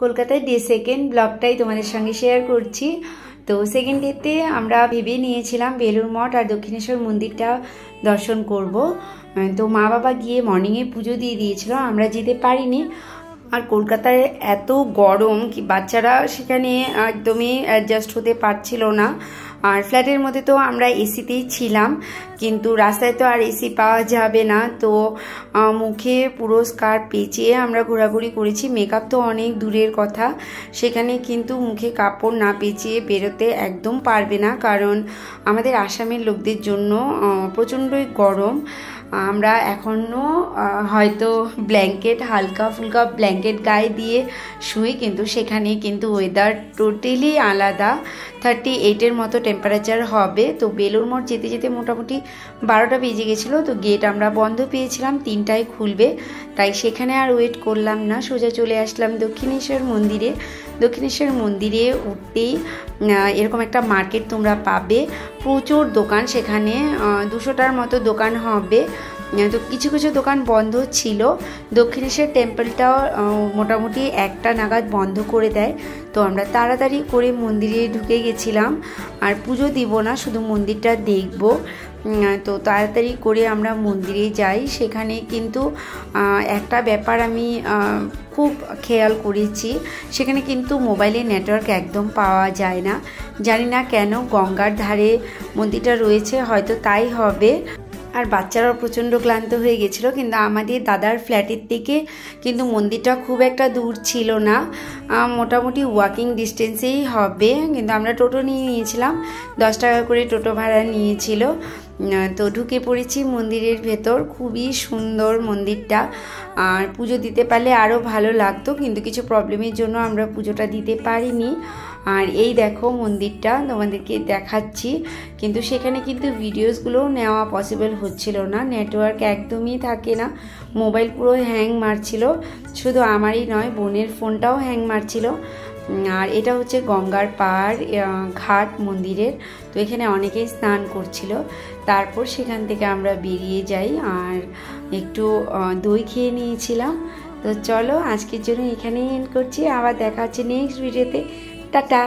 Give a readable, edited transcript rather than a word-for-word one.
কলকাতায় day second ব্লগটাই তোমাদের সঙ্গে শেয়ার করছি। তো সেকেন্ড ডেতে আমরা ভেবে নিয়েছিলাম বেলুড় মঠ আর দক্ষিণেশ্বর মন্দিরটা দর্শন করব। তো মা বাবা গিয়ে মর্নিংয়ে পুজো দিয়ে দিয়েছিল, আমরা যেতে পারিনি। আর কলকাতায় এত গরম কি বাচ্চারা সেখানে একদমই অ্যাডজাস্ট হতে পারছিল না। আর ফ্ল্যাটের মধ্যে তো আমরা এসিতেই ছিলাম, কিন্তু রাস্তায় তো আর এসি পাওয়া যাবে না। তো মুখে পুরো স্কার্ফ পেঁচিয়ে আমরা ঘোরাঘুরি করেছি। মেকআপ তো অনেক দূরের কথা, সেখানে কিন্তু মুখে কাপড় না পেঁচিয়ে বেরোতে একদম পারবে না, কারণ আমাদের আসামের লোকদের জন্য প্রচণ্ডই গরম। আমরা এখনও হয়তো ব্ল্যাঙ্কেট, হালকা ফুলকা ব্ল্যাঙ্কেট গায়ে দিয়ে শুই, কিন্তু সেখানে কিন্তু ওয়েদার টোটালি আলাদা। 38-এর মতো টেম্পারেচার হবে। তো বেলুড় মঠ যেতে যেতে মোটামুটি 12টা বেজে গেছিলো। তো গেট আমরা বন্ধ পেয়েছিলাম, 3টায় খুলবে, তাই সেখানে আর ওয়েট করলাম না, সোজা চলে আসলাম দক্ষিণেশ্বর মন্দিরে। দক্ষিণেশ্বর মন্দিরে উঠতেই এরকম একটা মার্কেট তোমরা পাবে, প্রচুর দোকান, সেখানে 200টার মতো দোকান হবে। তো কিছু কিছু দোকান বন্ধ ছিল। দক্ষিণেশ্বর টেম্পলটাও মোটামুটি 1টা নাগাদ বন্ধ করে দেয়। তো আমরা তাড়াতাড়ি করে মন্দিরে ঢুকে গেছিলাম, আর পুজো দিব না, শুধু মন্দিরটা দেখব। তো তাড়াতাড়ি করে আমরা মন্দিরে যাই। সেখানে কিন্তু একটা ব্যাপার আমি খুব খেয়াল করেছি, সেখানে কিন্তু মোবাইলে নেটওয়ার্ক একদম পাওয়া যায় না। জানি না কেন, গঙ্গার ধারে মন্দিরটা রয়েছে, হয়তো তাই হবে। আর বাচ্চারাও প্রচণ্ড ক্লান্ত হয়ে গেছিলো, কিন্তু আমাদের দাদার ফ্ল্যাটের থেকে কিন্তু মন্দিরটা খুব একটা দূর ছিল না, মোটামুটি ওয়াকিং ডিস্টেন্সেই হবে। কিন্তু আমরা টোটো নিয়ে নিয়েছিলাম, 10 টাকা করে টোটো ভাড়া নিয়েছিল। তো ঢুকে পড়েছি মন্দিরের ভেতর, খুবই সুন্দর মন্দিরটা। আর পুজো দিতে পারলে আরও ভালো লাগতো, কিন্তু কিছু প্রবলেমের জন্য আমরা পুজোটা দিতে পারিনি। আর এই দেখো মন্দিরটা তোমাদেরকে দেখাচ্ছি, কিন্তু সেখানে কিন্তু ভিডিওসগুলোও নেওয়া পসিবল হচ্ছিল না, নেটওয়ার্ক একদমই থাকে না, মোবাইল পুরো হ্যাং মারছিল। শুধু আমারই নয়, বোনের ফোনটাও হ্যাং মারছিল। আর এটা হচ্ছে গঙ্গার পাড় ঘাট মন্দিরের। তো এখানে অনেকেই স্নান করছিল। তারপর সেখান থেকে আমরা বেরিয়ে যাই, আর একটু দই খেয়ে নিয়েছিলাম। তো চলো আজকের জন্য এখানেই এন্ড করছি, আবার দেখা হচ্ছে নেক্সট ভিডিওতে। টাটা।